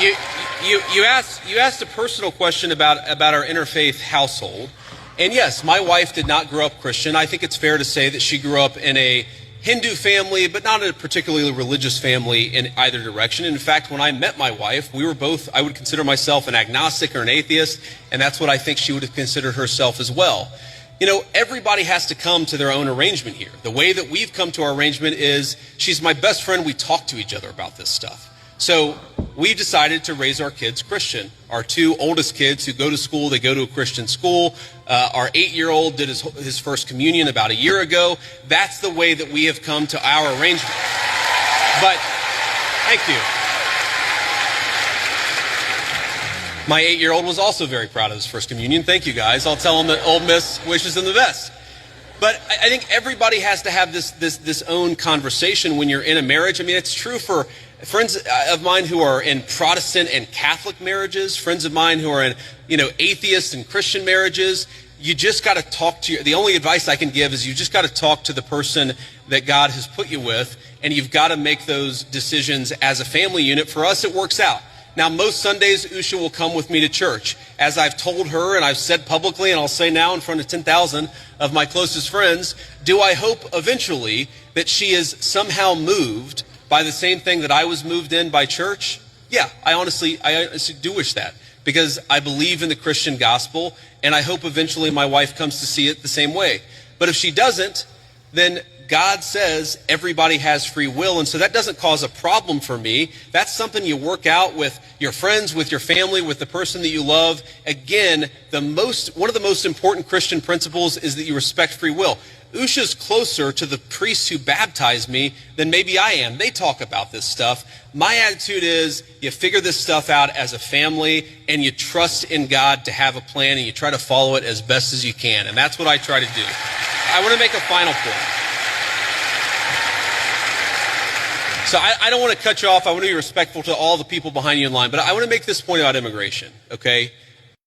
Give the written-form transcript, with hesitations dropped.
you, you asked a personal question about our interfaith household. And yes, my wife did not grow up Christian. I think it's fair to say that she grew up in a Hindu family, but not a particularly religious family in either direction. In fact, when I met my wife, we were both, I would consider myself an agnostic or an atheist, and that's what I think she would have considered herself as well. You know, everybody has to come to their own arrangement here. The way that we've come to our arrangement is she's my best friend. We talk to each other about this stuff. So we decided to raise our kids Christian. Our two oldest kids who go to school, they go to a Christian school. Our 8-year-old did his first communion about a year ago. That's the way that we have come to our arrangement. But, thank you. My 8-year-old was also very proud of his first communion. Thank you, guys. I'll tell him that Ole Miss wishes him the best. But I think everybody has to have this own conversation when you're in a marriage. I mean, it's true for friends of mine who are in Protestant and Catholic marriages, friends of mine who are in, atheist and Christian marriages. You just got to talk to the only advice I can give is you just got to talk to the person that God has put you with, and you've got to make those decisions as a family unit. For us, it works out. Now, most Sundays, Usha will come with me to church. As I've told her, and I've said publicly, and I'll say now in front of 10,000 of my closest friends, do I hope eventually that she is somehow moved by the same thing that I was moved in by church? Yeah, I honestly do wish that, because I believe in the Christian gospel, and I hope eventually my wife comes to see it the same way. But if she doesn't, then God says everybody has free will, and so that doesn't cause a problem for me. That's something you work out with your friends, with your family, with the person that you love. Again, one of the most important Christian principles is that you respect free will. Usha's closer to the priests who baptized me than maybe I am. They talk about this stuff. My attitude is you figure this stuff out as a family, and you trust in God to have a plan, and you try to follow it as best as you can. And that's what I try to do. I want to make a final point. So I don't want to cut you off. I want to be respectful to all the people behind you in line. But I want to make this point about immigration, okay?